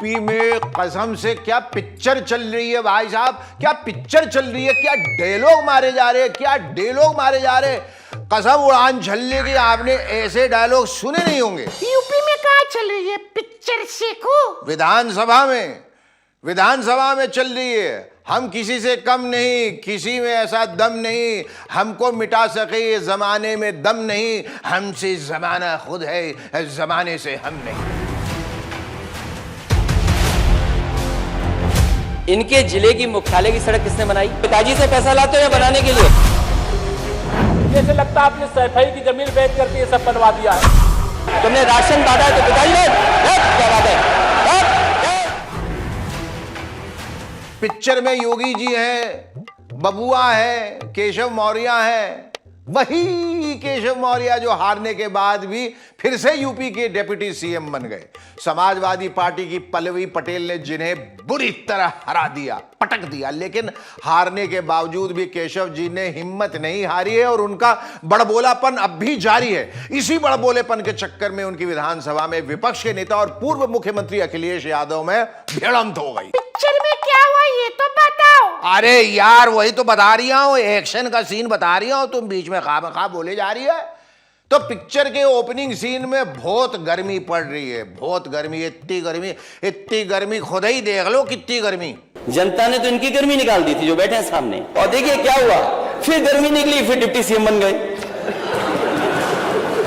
UP में कसम से क्या पिक्चर चल रही है भाई साहब, क्या पिक्चर चल रही है, क्या डायलॉग मारे जा रहे हैं, क्या डायलॉग मारे जा रहे हैं। कसम उड़ान झल्ले की, आपने ऐसे डायलॉग सुने नहीं होंगे। यूपी में कहाँ चल रही है पिक्चर शेखू? विधानसभा में चल रही है। हम किसी से कम नहीं, किसी में ऐसा दम नहीं हमको मिटा सके ये जमाने में दम नहीं। हमसे जमाना खुद है, जमाने से हम नहीं। इनके जिले की मुख्यालय की सड़क किसने बनाई? पिताजी से पैसा लाते हो या बनाने के लिए? जैसे लगता है आपने सैफई की जमीन बेच करके ये सब बनवा दिया है। तुमने राशन बांटा है तो पिताजी ने क्या बात है? पिक्चर में योगी जी हैं, बबुआ है, केशव मौर्य है, वही केशव मौर्य जो हारने के बाद भी फिर से यूपी के डिप्टी सीएम बन गए। समाजवादी पार्टी की पल्लवी पटेल ने जिन्हें बुरी तरह हरा दिया, पटक दिया, लेकिन हारने के बावजूद भी केशव जी ने हिम्मत नहीं हारी है और उनका बड़बोलापन अब भी जारी है। इसी बड़बोलेपन के चक्कर में उनकी विधानसभा में विपक्ष के नेता और पूर्व मुख्यमंत्री अखिलेश यादव में भिड़ंत हो गई। पिक्चर में क्या हुआ ये तो बताओ। अरे यार वही तो बता रही हूं, एक्शन का सीन बता रही हूं, तुम बीच में खा बोले जा रही है। तो पिक्चर के ओपनिंग सीन में बहुत गर्मी पड़ रही है, बहुत गर्मी, इतनी गर्मी खुद ही देख लो कितनी गर्मी। जनता ने तो इनकी गर्मी निकाल दी थी जो बैठे हैं सामने, और देखिए क्या हुआ, फिर गर्मी निकली, फिर डिप्टी सीएम बन गए।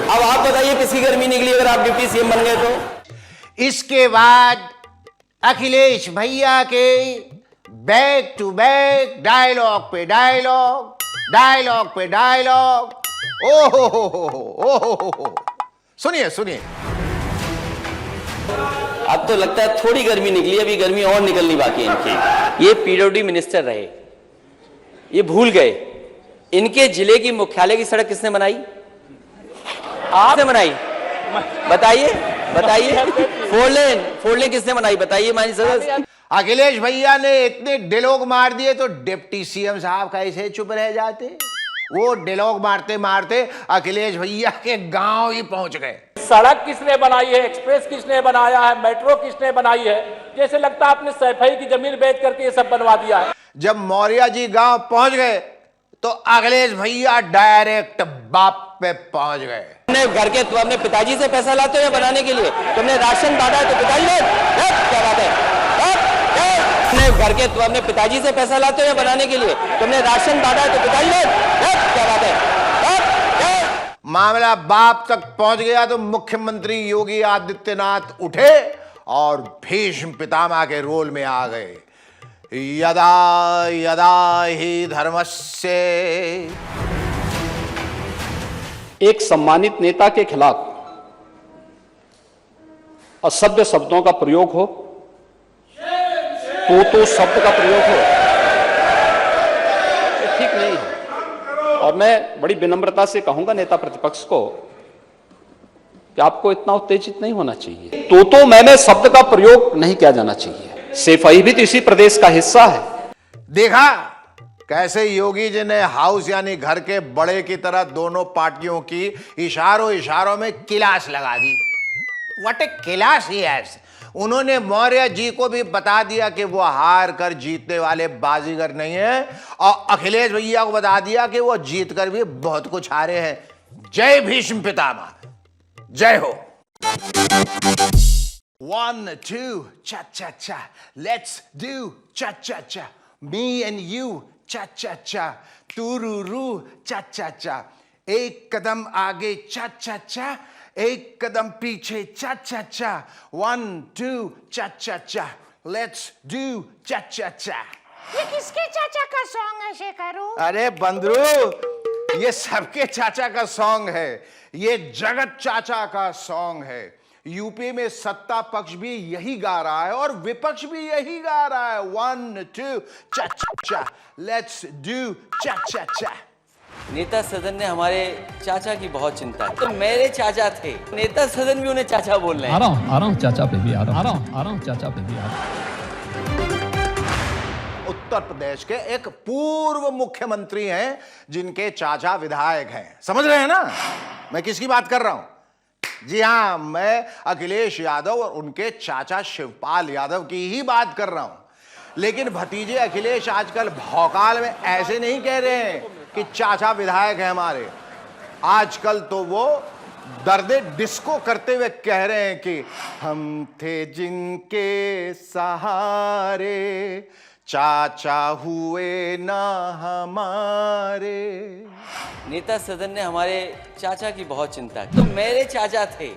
अब आप बताइए किसकी गर्मी निकली अगर आप डिप्टी सीएम बन गए तो? इसके बाद अखिलेश भैया के बैक टू बैक डायलॉग पे डायलॉग। ओहो, सुनिए। अब तो लगता है थोड़ी गर्मी निकली, अभी गर्मी और निकलनी बाकी है इनकी। ये पीडब्ल्यूडी मिनिस्टर रहे, ये भूल गए इनके जिले की मुख्यालय की सड़क किसने बनाई? आपने बनाई? बताइए। फोर लेन किसने बनाई बताइए? मानी सदस्य अखिलेश भैया ने इतने डायलॉग मार दिए तो डिप्टी सीएम साहब कैसे चुप रह जाते। वो डायलॉग मारते अखिलेश भैया के गांव ही पहुंच गए। सड़क किसने बनाई है, एक्सप्रेस किसने बनाया है, मेट्रो किसने बनाई है? जैसे लगता है आपने सैफई की जमीन बेच करके ये सब बनवा दिया है। जब मौर्य जी गांव पहुंच गए तो अखिलेश भैया डायरेक्ट बाप पे पहुंच गए। तुमने घर के, तुम अपने पिताजी से पैसा लाते हो या बनाने के लिए? तुमने राशन बांटा है तो पिताजी ने क्या बात है? तुमने घर के, तुम अपने पिताजी से पैसा लाते हो या बनाने के लिए? तुमने राशन बांटा है तो पिताजी ने क्या बात है? मामला बाप तक पहुंच गया तो मुख्यमंत्री योगी आदित्यनाथ उठे और भीष्म पितामह के रोल में आ गए। यदा यदा ही धर्मस्य। एक सम्मानित नेता के खिलाफ असभ्य शब्दों का प्रयोग हो, तो शब्द का प्रयोग हो, ये ठीक नहीं है। और मैं बड़ी विनम्रता से कहूंगा नेता प्रतिपक्ष को कि आपको इतना उत्तेजित नहीं होना चाहिए। तो मैंने शब्द का प्रयोग नहीं किया जाना चाहिए। सैफई भी तो इसी प्रदेश का हिस्सा है। देखा कैसे योगी जी ने हाउस यानी घर के बड़े की तरह दोनों पार्टियों की इशारों में किलास लगा दी। व्हाट ए किलास ही है। उन्होंने मौर्य जी को भी बता दिया कि वो हार कर जीतने वाले बाजीगर नहीं है, और अखिलेश भैया को बता दिया कि वो जीत कर भी बहुत कुछ हारे हैं। जय भीष्म पितामह, जय हो। 1 2 cha let's do cha me and you cha tururu cha एक कदम आगे cha एक कदम पीछे cha 1 2 cha let's do cha ये किसके चाचा का सॉन्ग है शेखरू? अरे बंदरू, ये सबके चाचा का सॉन्ग है, ये जगत चाचा का सॉन्ग है। यूपी में सत्ता पक्ष भी यही गा रहा है और विपक्ष भी यही गा रहा है। 1 2 cha let's do cha नेता सदन ने हमारे चाचा की बहुत चिंता है। तो मेरे चाचा थे, नेता सदन भी उन्हें चाचा बोल रहे हैं। आ रहा हूं चाचा पे भी आ रहा हूं चाचा पे भी आ रहा हूं। उत्तर प्रदेश के एक पूर्व मुख्यमंत्री हैं जिनके चाचा विधायक हैं। समझ रहे हैं ना मैं किसकी बात कर रहा हूं? जी हां, मैं अखिलेश यादव और उनके चाचा शिवपाल यादव की ही बात कर रहा हूं। लेकिन भतीजे अखिलेश आजकल भौकाल में ऐसे नहीं कह रहे हैं कि चाचा विधायक है हमारे। आजकल तो वो दर्दे डिस्को करते हुए कह रहे हैं कि हम थे जिनके सहारे चाचा हुए ना हमारे। नेता सदन ने हमारे चाचा की बहुत चिंता की। तो मेरे चाचा थे,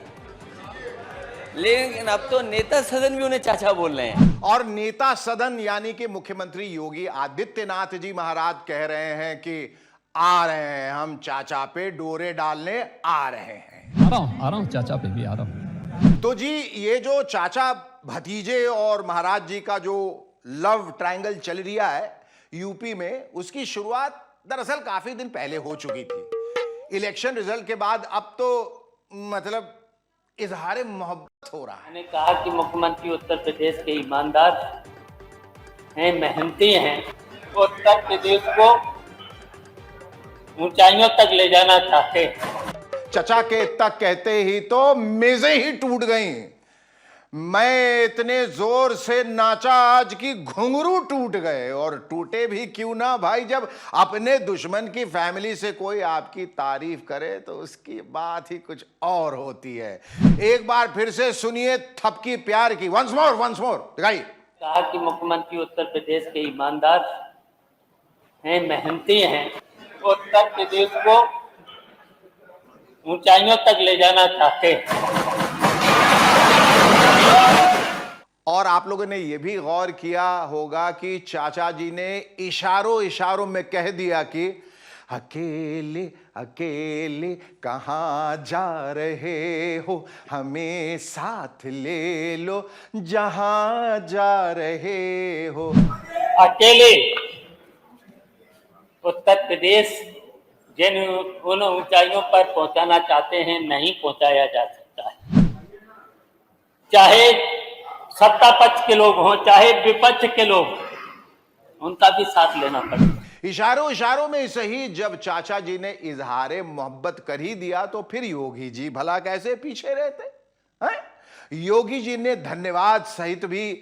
लेकिन अब तो नेता सदन भी उन्हें चाचा बोल रहे हैं। और नेता सदन यानी कि मुख्यमंत्री योगी आदित्यनाथ जी महाराज कह रहे हैं कि आ रहे हैं, हम चाचा पे डोरे डालने आ रहे हैं। आ रहा हूँ चाचा पे भी आ रहा हूँ। तो जी ये जो चाचा भतीजे और महाराज जी का जो लव ट्रायंगल चल रहा है यूपी में, उसकी शुरुआत दरअसल काफी दिन पहले हो चुकी थी। इलेक्शन रिजल्ट के बाद अब तो मतलब इजहार मोहब्बत हो रहा है। मैंने कहा कि मुख्यमंत्री उत्तर प्रदेश के ईमानदार हैं, मेहनती हैं, उत्तर प्रदेश को ऊंचाइयों तक ले जाना चाहते हैं। चचा के तक कहते ही तो मेजें ही टूट गईं। मैं इतने जोर से नाचा आज की घुंघरू टूट गए। और टूटे भी क्यों ना भाई, जब अपने दुश्मन की फैमिली से कोई आपकी तारीफ करे तो उसकी बात ही कुछ और होती है। एक बार फिर से सुनिए थपकी प्यार की, वंस मोर दिखाइए। कहा कि मुख्यमंत्री उत्तर प्रदेश के ईमानदार हैं, मेहनती हैं, उत्तर प्रदेश को ऊंचाइयों तक ले जाना चाहते हैं। और आप लोगों ने यह भी गौर किया होगा कि चाचा जी ने इशारों में कह दिया कि अकेले अकेले कहाँ जा रहे हो, हमें साथ ले लो जहां जा रहे हो। अकेले उत्तर प्रदेश जिन उन ऊंचाइयों पर पहुंचाना चाहते हैं, नहीं पहुंचाया जा सकता है। चाहे सत्ता पक्ष के लोग हों, चाहे विपक्ष के लोग, उनका भी साथ लेना पड़ेगा। इशारों में सही जब चाचा जी ने इजहारे मोहब्बत कर ही दिया तो फिर योगी जी भला कैसे पीछे रहते हैं? योगी जी ने धन्यवाद सहित भी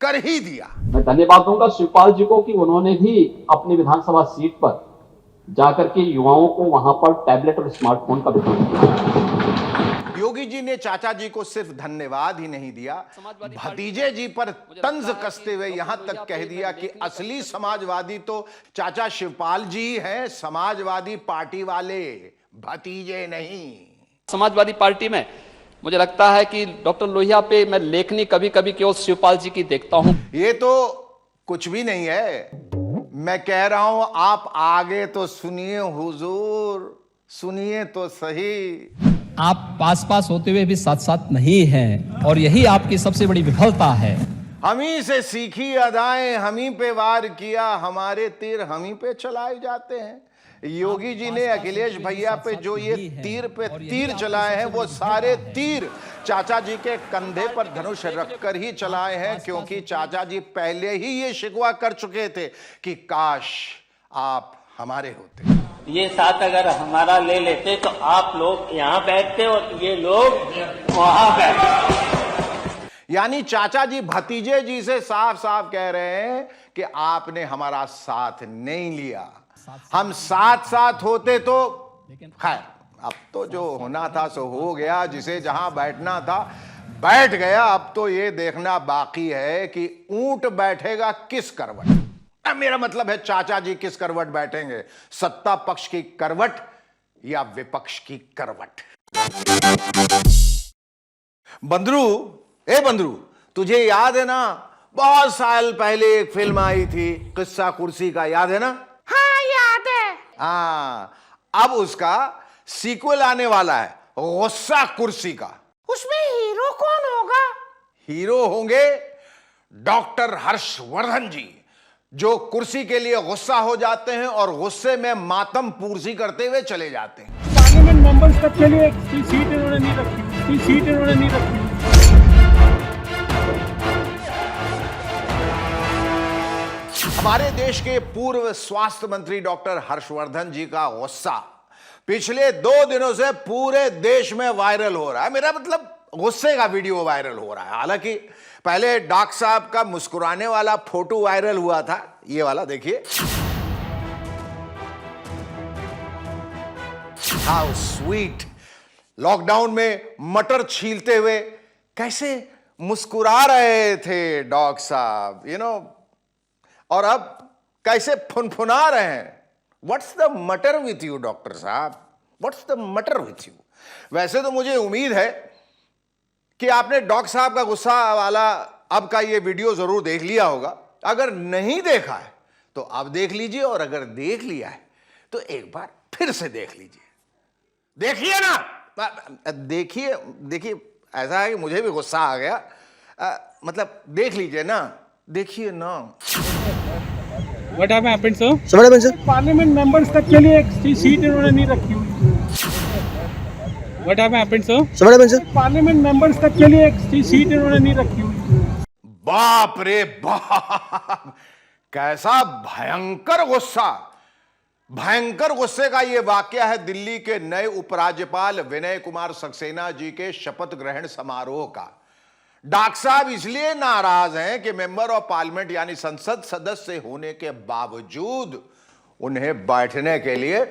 कर ही दिया। मैं धन्यवाद दूंगा शिवपाल जी को कि उन्होंने भी अपनी विधानसभा सीट पर जाकर के युवाओं को वहां पर टैबलेट और स्मार्टफोन का वितरण किया। योगी जी ने चाचा जी को सिर्फ धन्यवाद ही नहीं दिया, भतीजे जी पर तंज कसते हुए यहां तक कह दिया कि असली समाजवादी तो चाचा शिवपाल जी हैं, समाजवादी पार्टी वाले, भतीजे नहीं। समाजवादी पार्टी में मुझे लगता है कि डॉक्टर लोहिया पे मैं लेखनी कभी कभी केवल शिवपाल जी की देखता हूं। ये तो कुछ भी नहीं है, मैं कह रहा हूं आप आगे तो सुनिए हुजूर, सुनिए तो सही। आप पास होते हुए भी साथ नहीं हैं, और यही आपकी सबसे बड़ी विफलता है। हम ही से सीखी अदाएं हम ही पे वार किया, हमारे तीर हम ही पे चलाए जाते हैं। योगी जी ने अखिलेश भैया पे जो ये तीर पे तीर चलाए हैं, वो सारे तीर चाचा जी के कंधे पर धनुष रखकर ही चलाए हैं, क्योंकि चाचा जी पहले ही ये शिकवा कर चुके थे कि काश आप हमारे होते। ये साथ अगर हमारा ले लेते तो आप लोग यहाँ बैठते और ये लोग वहां बैठते। यानी चाचा जी भतीजे जी से साफ कह रहे हैं कि आपने हमारा साथ नहीं लिया। हम साथ होते तो खैर, अब तो जो होना था सो हो गया, जिसे जहां बैठना था बैठ गया। अब तो ये देखना बाकी है कि ऊंट बैठेगा किस करवट। मेरा मतलब है चाचा जी किस करवट बैठेंगे, सत्ता पक्ष की करवट या विपक्ष की करवट। बंदरू, तुझे याद है ना, बहुत साल पहले एक फिल्म आई थी किस्सा कुर्सी का, याद है ना? हाँ याद है। हाँ, अब उसका सीक्वल आने वाला है, गुस्सा कुर्सी का। उसमें हीरो कौन होगा? हीरो होंगे डॉक्टर हर्षवर्धन जी, जो कुर्सी के लिए गुस्सा हो जाते हैं और गुस्से में मातम पूर्सी करते हुए चले जाते हैं। पार्लियामेंट मेंबर्स तक के लिए सीट इन्होंने नहीं रखी। हमारे देश के पूर्व स्वास्थ्य मंत्री डॉक्टर हर्षवर्धन जी का गुस्सा पिछले 2 दिनों से पूरे देश में वायरल हो रहा है, मेरा मतलब गुस्से का वीडियो वायरल हो रहा है। हालांकि पहले डॉक्टर साहब का मुस्कुराने वाला फोटो वायरल हुआ था, ये वाला देखिए, हाउ स्वीट। लॉकडाउन में मटर छीलते हुए कैसे मुस्कुरा रहे थे डॉक्टर साहब, और अब कैसे फुनफुना रहे हैं। व्हाट्स द मटर विथ यू डॉक्टर साहब, व्हाट्स द मटर विथ यू। वैसे तो मुझे उम्मीद है कि आपने डॉक्टर साहब का गुस्सा वाला अब का ये वीडियो जरूर देख लिया होगा। अगर नहीं देखा है तो अब देख लीजिए, और अगर देख लिया है तो एक बार फिर से देख लीजिए। देखिए ना, देखिए देखिए, ऐसा है कि मुझे भी गुस्सा आ गया, मतलब देख लीजिए ना, देखिए ना। What have happened, sir? समझ रहे हैं सर? पार्लियामेंट मेंबर्स तक के लिए एक सीट इन्होंने नहीं रखी हुई। What have happened, sir? समझ रहे हैं सर? पार्लियामेंट मेंबर्स तक के लिए एक सीट इन्होंने नहीं रखी हुई। बाप रे बाप, कैसा भयंकर गुस्सा। भयंकर गुस्से का यह वाकया है दिल्ली के नए उपराज्यपाल विनय कुमार सक्सेना जी के शपथ ग्रहण समारोह का। डॉक्टर साहब इसलिए नाराज हैं कि मेंबर ऑफ पार्लियामेंट यानी संसद सदस्य होने के बावजूद उन्हें बैठने के लिए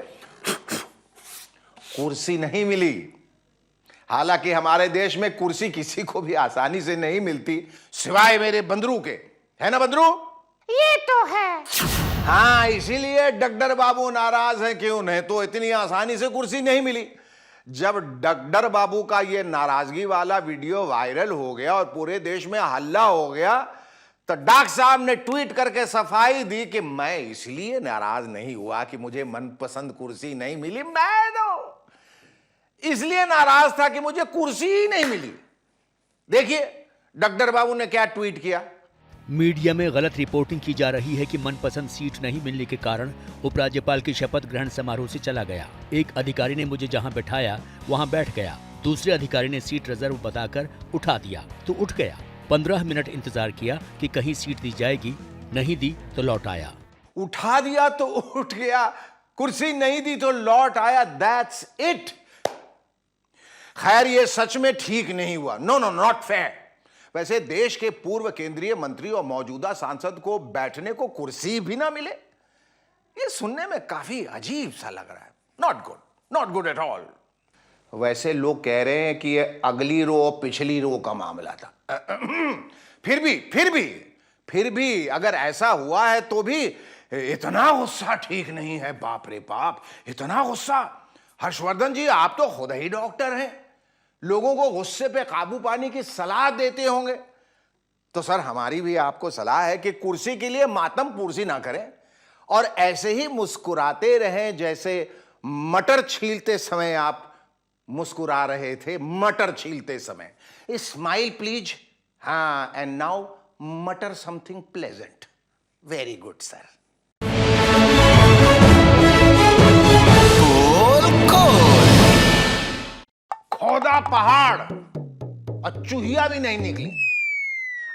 कुर्सी नहीं मिली। हालांकि हमारे देश में कुर्सी किसी को भी आसानी से नहीं मिलती, सिवाय मेरे बंदरू के, है ना बंदरू? ये तो है। हाँ, इसीलिए डॉक्टर बाबू नाराज हैं कि उन्हें तो इतनी आसानी से कुर्सी नहीं मिली। जब डॉक्टर बाबू का ये नाराजगी वाला वीडियो वायरल हो गया और पूरे देश में हल्ला हो गया, तो डॉक्टर साहब ने ट्वीट करके सफाई दी कि मैं इसलिए नाराज नहीं हुआ कि मुझे मनपसंद कुर्सी नहीं मिली, मैं तो इसलिए नाराज था कि मुझे कुर्सी ही नहीं मिली। देखिए डॉक्टर बाबू ने क्या ट्वीट किया। मीडिया में गलत रिपोर्टिंग की जा रही है कि मनपसंद सीट नहीं मिलने के कारण उपराज्यपाल की शपथ ग्रहण समारोह से चला गया। एक अधिकारी ने मुझे जहां बैठाया वहां बैठ गया, दूसरे अधिकारी ने सीट रिजर्व बताकर उठा दिया तो उठ गया। 15 मिनट इंतजार किया कि कहीं सीट दी जाएगी, नहीं दी तो लौट आया। उठा दिया तो उठ गया, कुर्सी नहीं दी तो लौट आया, दैट्स इट। खैर ये सच में ठीक नहीं हुआ, नो नो नॉट फेयर। वैसे देश के पूर्व केंद्रीय मंत्री और मौजूदा सांसद को बैठने को कुर्सी भी ना मिले, ये सुनने में काफी अजीब सा लग रहा है। Not good at all. वैसे लोग कह रहे हैं कि ये अगली रो और पिछली रो का मामला था। फिर भी अगर ऐसा हुआ है तो भी इतना गुस्सा ठीक नहीं है। बाप रे बाप, इतना गुस्सा। हर्षवर्धन जी, आप तो खुद ही डॉक्टर हैं, लोगों को गुस्से पे काबू पाने की सलाह देते होंगे। तो सर हमारी भी आपको सलाह है कि कुर्सी के लिए मातम पुरसी ना करें और ऐसे ही मुस्कुराते रहें जैसे मटर छीलते समय आप मुस्कुरा रहे थे। मटर छीलते समय स्माइल प्लीज। हाँ, एंड नाउ मटर something pleasant. Very good sir. खोदा पहाड़ और चूहिया भी नहीं निकली।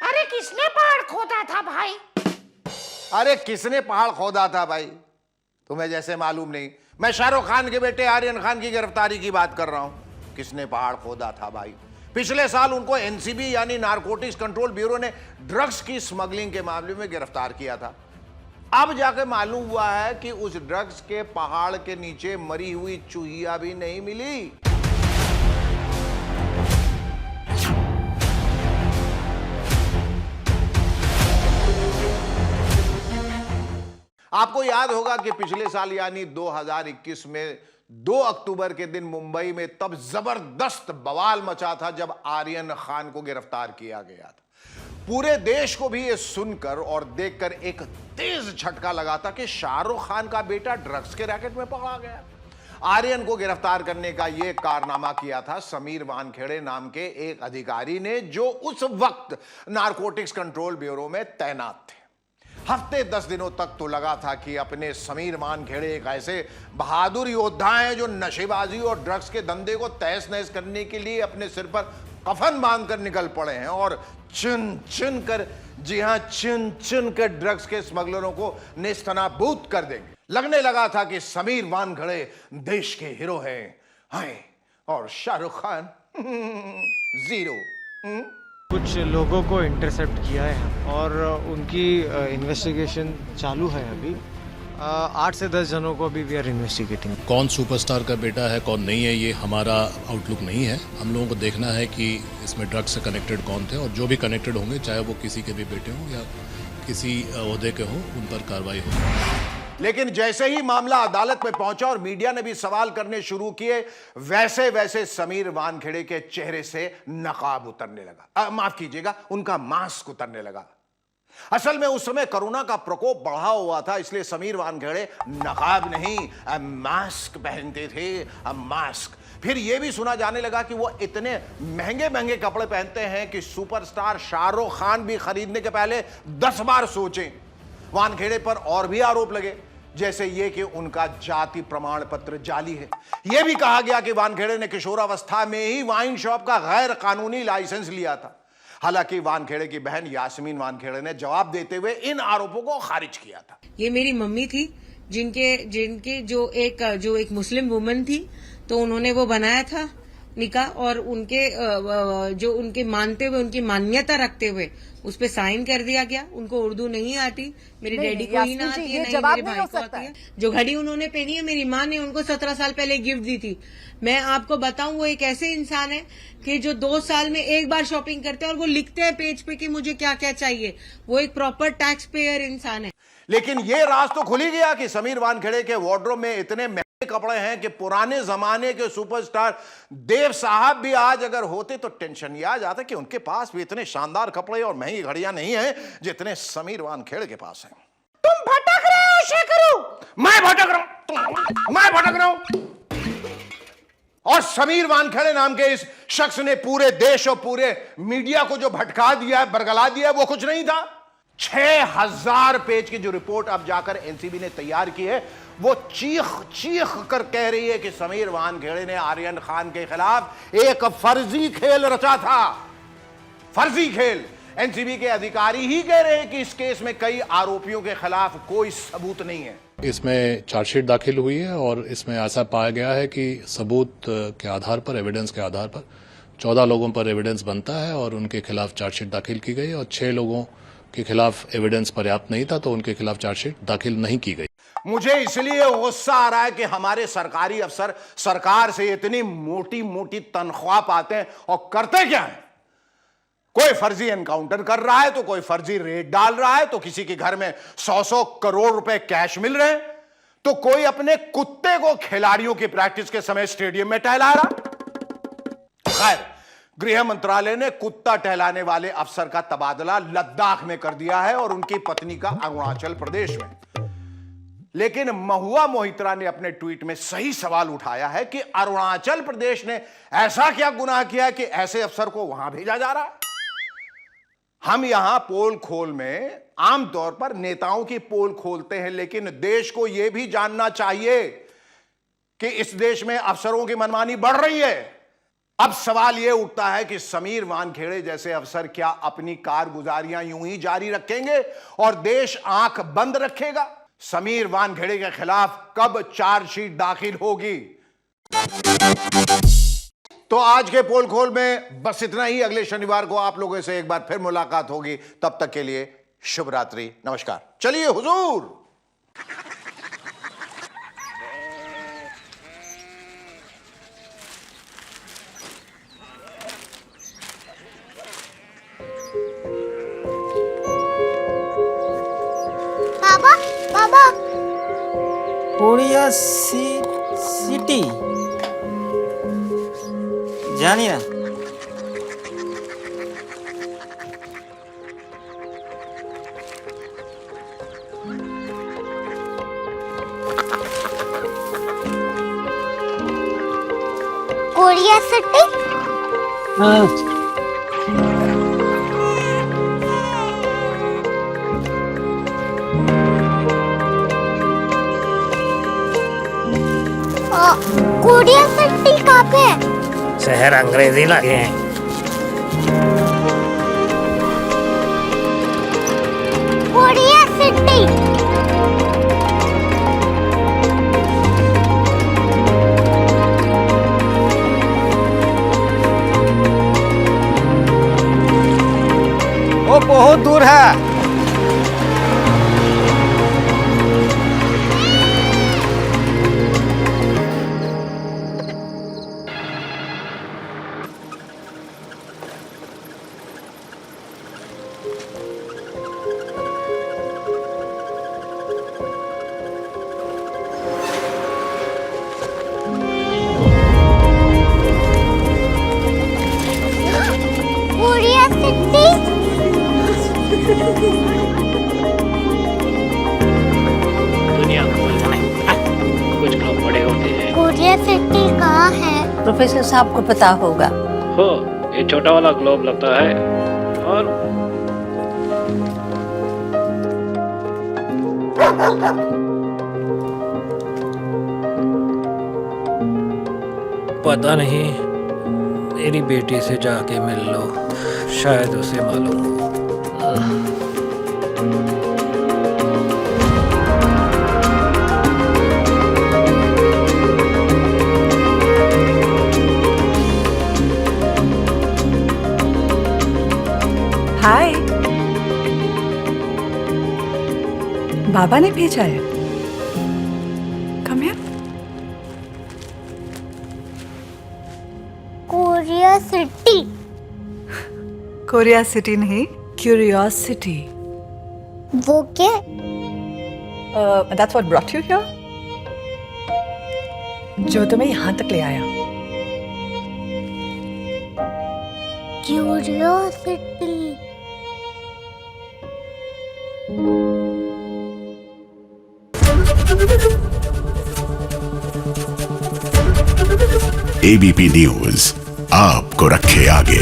अरे किसने पहाड़ खोदा था भाई? अरे किसने पहाड़ खोदा था भाई, तुम्हें जैसे मालूम नहीं। मैं शाहरुख खान के बेटे आर्यन खान की गिरफ्तारी की बात कर रहा हूं। किसने पहाड़ खोदा था भाई? पिछले साल उनको एनसीबी यानी नारकोटिक्स कंट्रोल ब्यूरो ने ड्रग्स की स्मगलिंग के मामले में गिरफ्तार किया था। अब जाके मालूम हुआ है कि उस ड्रग्स के पहाड़ के नीचे मरी हुई चूहिया भी नहीं मिली। आपको याद होगा कि पिछले साल यानी 2021 में 2 अक्टूबर के दिन मुंबई में तब जबरदस्त बवाल मचा था जब आर्यन खान को गिरफ्तार किया गया था। पूरे देश को भी यह सुनकर और देखकर एक तेज झटका लगा था कि शाहरुख खान का बेटा ड्रग्स के रैकेट में पकड़ा गया। आर्यन को गिरफ्तार करने का यह कारनामा किया था समीर वानखेड़े नाम के एक अधिकारी ने, जो उस वक्त नारकोटिक्स कंट्रोल ब्यूरो में तैनात थे। हफ्ते 10 दिनों तक तो लगा था कि अपने समीर वानखेड़े एक ऐसे बहादुर योद्धा हैं जो नशेबाजी और ड्रग्स के धंधे को तहस नहस करने के लिए अपने सिर पर कफन बांधकर निकल पड़े हैं और चुन चुन कर, जी हां, चुन चुन कर ड्रग्स के स्मगलरों को नेस्तनाबूद कर देंगे। लगने लगा था कि समीर वानखेड़े देश के हीरो हैं, हाय, और शाहरुख खान जीरो। कुछ लोगों को इंटरसेप्ट किया है और उनकी इन्वेस्टिगेशन चालू है अभी। 8 से 10 जनों को अभी वी आर इन्वेस्टिगेटिंग। कौन सुपरस्टार का बेटा है कौन नहीं है ये हमारा आउटलुक नहीं है। हम लोगों को देखना है कि इसमें ड्रग्स से कनेक्टेड कौन थे, और जो भी कनेक्टेड होंगे, चाहे वो किसी के भी बेटे हों या किसी ओहदे के हों, उन पर कार्रवाई होगी। लेकिन जैसे ही मामला अदालत में पहुंचा और मीडिया ने भी सवाल करने शुरू किए, वैसे वैसे समीर वानखेड़े के चेहरे से नकाब उतरने लगा, माफ कीजिएगा, उनका मास्क उतरने लगा। असल में उस समय कोरोना का प्रकोप बढ़ा हुआ था, इसलिए समीर वानखेड़े नकाब नहीं मास्क पहनते थे, मास्क। फिर यह भी सुना जाने लगा कि वो इतने महंगे महंगे कपड़े पहनते हैं कि सुपरस्टार शाहरुख खान भी खरीदने के पहले 10 बार सोचें। वानखेड़े पर और भी आरोप लगे, जैसे ये कि उनका जाति प्रमाण पत्र जाली है। यह भी कहा गया कि वानखेड़े ने किशोरावस्था में ही वाइन शॉप का गैर कानूनी लाइसेंस लिया था। हालांकि वानखेड़े की बहन यास्मीन वानखेड़े ने जवाब देते हुए इन आरोपों को खारिज किया था। ये मेरी मम्मी थी, जिनके जो एक मुस्लिम वुमन थी, तो उन्होंने वो बनाया था निकाह, और उनके मानते हुए, उनकी मान्यता रखते हुए उस पे साइन कर दिया गया। उनको उर्दू नहीं आती, मेरे डैडी को ही ना आती है, नहीं मेरे भाई को आती है। जो घड़ी उन्होंने पहनी है, मेरी माँ ने उनको 17 साल पहले गिफ्ट दी थी। मैं आपको बताऊं, वो एक ऐसे इंसान है कि जो 2 साल में एक बार शॉपिंग करते हैं, और वो लिखते हैं पेज पे कि मुझे क्या क्या चाहिए। वो एक प्रॉपर टैक्स पेयर इंसान है। लेकिन यह राज तो खुल ही गया कि समीर वानखेड़े के वार्डरोब में इतने महंगे कपड़े हैं कि पुराने जमाने के सुपरस्टार देव साहब भी आज अगर होते तो टेंशन ये आ जाता कि उनके पास भी इतने शानदार कपड़े और महंगी घड़ियां नहीं हैं जितने समीर वानखेड़े के पास हैं। तुम भटक रहे हो शेखरू। मैं भटक रहा हूं। और समीर वानखेड़े नाम के इस शख्स ने पूरे देश और पूरे मीडिया को जो भटका दिया है, बरगला दिया है, वो कुछ नहीं था। 6000 पेज की जो रिपोर्ट अब जाकर एनसीबी ने तैयार की है, वो चीख कर कह रही है कि समीर वानखेड़े ने आर्यन खान के खिलाफ एक फर्जी खेल रचा था। फर्जी खेल। एनसीबी के अधिकारी ही कह रहे हैं कि इस केस में कई आरोपियों के खिलाफ कोई सबूत नहीं है। इसमें चार्जशीट दाखिल हुई है और इसमें ऐसा पाया गया है कि सबूत के आधार पर, एविडेंस के आधार पर 14 लोगों पर एविडेंस बनता है और उनके खिलाफ चार्जशीट दाखिल की गई, और 6 लोगों के खिलाफ एविडेंस पर्याप्त नहीं था तो उनके खिलाफ चार्जशीट दाखिल नहीं की गई। मुझे इसलिए गुस्सा आ रहा है कि हमारे सरकारी अफसर सरकार से इतनी मोटी मोटी तनख्वाह पाते हैं और करते क्या है? कोई फर्जी एनकाउंटर कर रहा है, तो कोई फर्जी रेड डाल रहा है, तो किसी के घर में 100 करोड़ रुपए कैश मिल रहे हैं, तो कोई अपने कुत्ते को खिलाड़ियों की प्रैक्टिस के समय स्टेडियम में टहला रहा। खैर, गृह मंत्रालय ने कुत्ता टहलाने वाले अफसर का तबादला लद्दाख में कर दिया है और उनकी पत्नी का अरुणाचल प्रदेश में। लेकिन महुआ मोहित्रा ने अपने ट्वीट में सही सवाल उठाया है कि अरुणाचल प्रदेश ने ऐसा क्या गुनाह किया कि ऐसे अफसर को वहां भेजा जा रहा है। हम यहां पोल खोल में आमतौर पर नेताओं की पोल खोलते हैं, लेकिन देश को यह भी जानना चाहिए कि इस देश में अफसरों की मनमानी बढ़ रही है। अब सवाल यह उठता है कि समीर वानखेड़े जैसे अफसर क्या अपनी कारगुजारियां यूं ही जारी रखेंगे और देश आंख बंद रखेगा? समीर वानखेड़े के खिलाफ कब चार्जशीट दाखिल होगी? तो आज के पोल खोल में बस इतना ही। अगले शनिवार को आप लोगों से एक बार फिर मुलाकात होगी। तब तक के लिए शुभ रात्रि, नमस्कार। चलिए हुजूर। बाबा बाबा कोरिया सिटी জানি না कोरिया सिटी कोरिया सिटी कहाँ पे है? शहर अंग्रेजी लगे हैं। कोरिया सिटी बहुत दूर है। Korea city. दुनिया कुछ लोग बड़े होते हैं। कोरिया सिटी कहाँ है? प्रोफेसर साहब को पता होगा। हो, ये छोटा वाला ग्लोब लगता है और पता नहीं, मेरी बेटी से जाके मिल लो, शायद उसे मालूम हो। हाय, बाबा ने भेजा है। Come here. Korea city. Korea city नहीं, क्यूरियोसिटी। वो क्या? That's what brought you here? जो तुम्हें यहाँ तक ले आया। क्यूरियोसिटी। एबीपी न्यूज आपको रखे आगे।